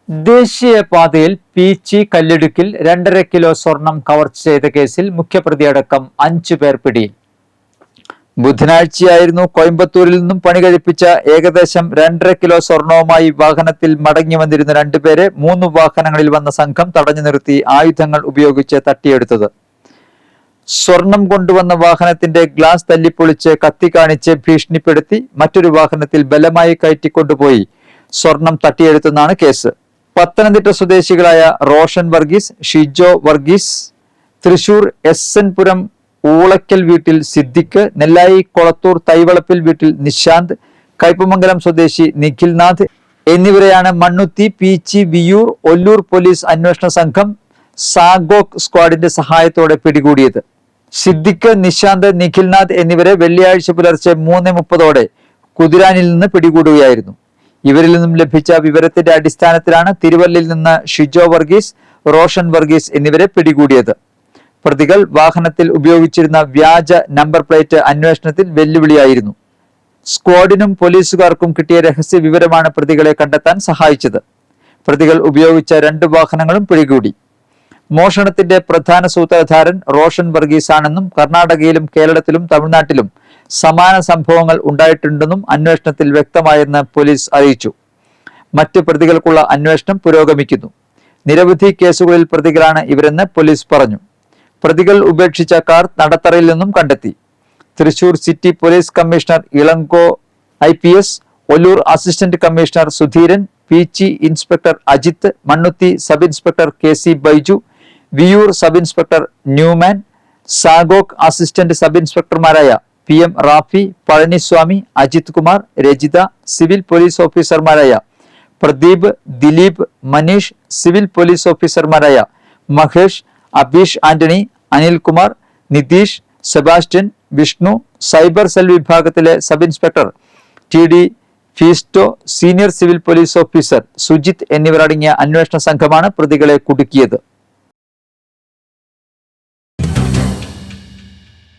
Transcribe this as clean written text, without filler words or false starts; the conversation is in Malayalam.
ദേശീയപാതയിൽ പീച്ചി കല്ലിടുക്കിൽ 2.5 കിലോ സ്വർണം കവർച്ച ചെയ്ത കേസിൽ മുഖ്യപ്രതിയടക്കം 5 പേർ പിടിയിൽ. ബുധനാഴ്ചയായിരുന്നു കോയമ്പത്തൂരിൽ നിന്നും പണി കഴിപ്പിച്ച ഏകദേശം 2.5 കിലോ സ്വർണവുമായി വാഹനത്തിൽ മടങ്ങി വന്നിരുന്ന 2 പേരെ 3 വാഹനങ്ങളിൽ വന്ന സംഘം തടഞ്ഞു നിർത്തി ആയുധങ്ങൾ ഉപയോഗിച്ച് തട്ടിയെടുത്തത്. സ്വർണം കൊണ്ടുവന്ന വാഹനത്തിന്റെ ഗ്ലാസ് തല്ലിപ്പൊളിച്ച് കത്തി കാണിച്ച് ഭീഷണിപ്പെടുത്തി മറ്റൊരു വാഹനത്തിൽ ബലമായി കയറ്റിക്കൊണ്ടുപോയി സ്വർണം തട്ടിയെടുത്തെന്നാണ് കേസ്. പത്തനംതിട്ട സ്വദേശികളായ റോഷൻ വർഗീസ്, ഷിജോ വർഗീസ്, തൃശൂർ എസ്.എൻ. പുരം ഊളക്കൽ വീട്ടിൽ സിദ്ദിഖ്, നെല്ലായി കൊളത്തൂർ തൈവളപ്പിൽ വീട്ടിൽ നിശാന്ത്, കയ്പമംഗലം സ്വദേശി നിഖിൽനാഥ് എന്നിവരെയാണ് മണ്ണുത്തി, പീച്ചി, വിയൂർ, ഒല്ലൂർ പോലീസ് അന്വേഷണ സംഘം സാഗോക് സ്ക്വാഡിന്റെ സഹായത്തോടെ പിടികൂടിയത്. സിദ്ദിഖ്, നിശാന്ത്, നിഖിൽനാഥ് എന്നിവരെ വെള്ളിയാഴ്ച പുലർച്ചെ 3:30 കുതിരാനിൽ നിന്ന് പിടികൂടുകയായിരുന്നു. ഇവരിൽ നിന്നും ലഭിച്ച വിവരത്തിന്റെ അടിസ്ഥാനത്തിലാണ് തിരുവല്ലയിൽ നിന്ന് ഷിജോ വർഗീസ്, റോഷൻ വർഗീസ് എന്നിവരെ പിടികൂടിയത്. പ്രതികൾ വാഹനത്തിൽ ഉപയോഗിച്ചിരുന്ന വ്യാജ നമ്പർ പ്ലേറ്റ് അന്വേഷണത്തിൽ വെല്ലുവിളിയായിരുന്നു. സ്ക്വാഡിനും പോലീസുകാർക്കും കിട്ടിയ രഹസ്യ വിവരമാണ് പ്രതികളെ കണ്ടെത്താൻ സഹായിച്ചത്. പ്രതികൾ ഉപയോഗിച്ച 2 വാഹനങ്ങളും പിടികൂടി. മോഷണത്തിന്റെ പ്രധാന സൂത്രധാരൻ റോഷൻ വർഗീസ് ആണെന്നും കർണാടകയിലും കേരളത്തിലും തമിഴ്നാട്ടിലും സമാന സംഭവങ്ങൾ ഉണ്ടായിട്ടുണ്ടെന്നും അന്വേഷണത്തിൽ വ്യക്തമായെന്ന് പോലീസ് അറിയിച്ചു. മറ്റ് പ്രതികൾക്കുള്ള അന്വേഷണം പുരോഗമിക്കുന്നു. നിരവധി കേസുകളിൽ പ്രതികളാണ് ഇവരെന്ന് പോലീസ് പറഞ്ഞു. പ്രതികൾ ഉപേക്ഷിച്ച കാർ നടത്തറയിൽ നിന്നും കണ്ടെത്തി. Thrissur city police commissioner Ilango IPS, Ollur assistant commissioner Sudheeran, Peechi inspector Ajith, Mannuthy sub inspector KC Baiju, Viyyur sub inspector Newman, SAGOC assistant sub ഇൻസ്പെക്ടർമാരായ PM Rafi, Palaniswami, Ajith Kumar, Rajitha, civil police ഓഫീസർമാരായ പ്രദീപ്, ദിലീപ്, മനീഷ്, സിവിൽ പോലീസ് ഓഫീസർമാരായ Mahesh, Abeesh Antony, Anilkumar, Nitheesh, Sebastian, Vishnu, cyber cell വിഭാഗത്തിലെ sub inspector TD Feesto, senior civil police officer Sujith എന്നിവരടങ്ങിയ അന്വേഷണ സംഘമാണ് പ്രതികളെ കുടുക്കിയത്.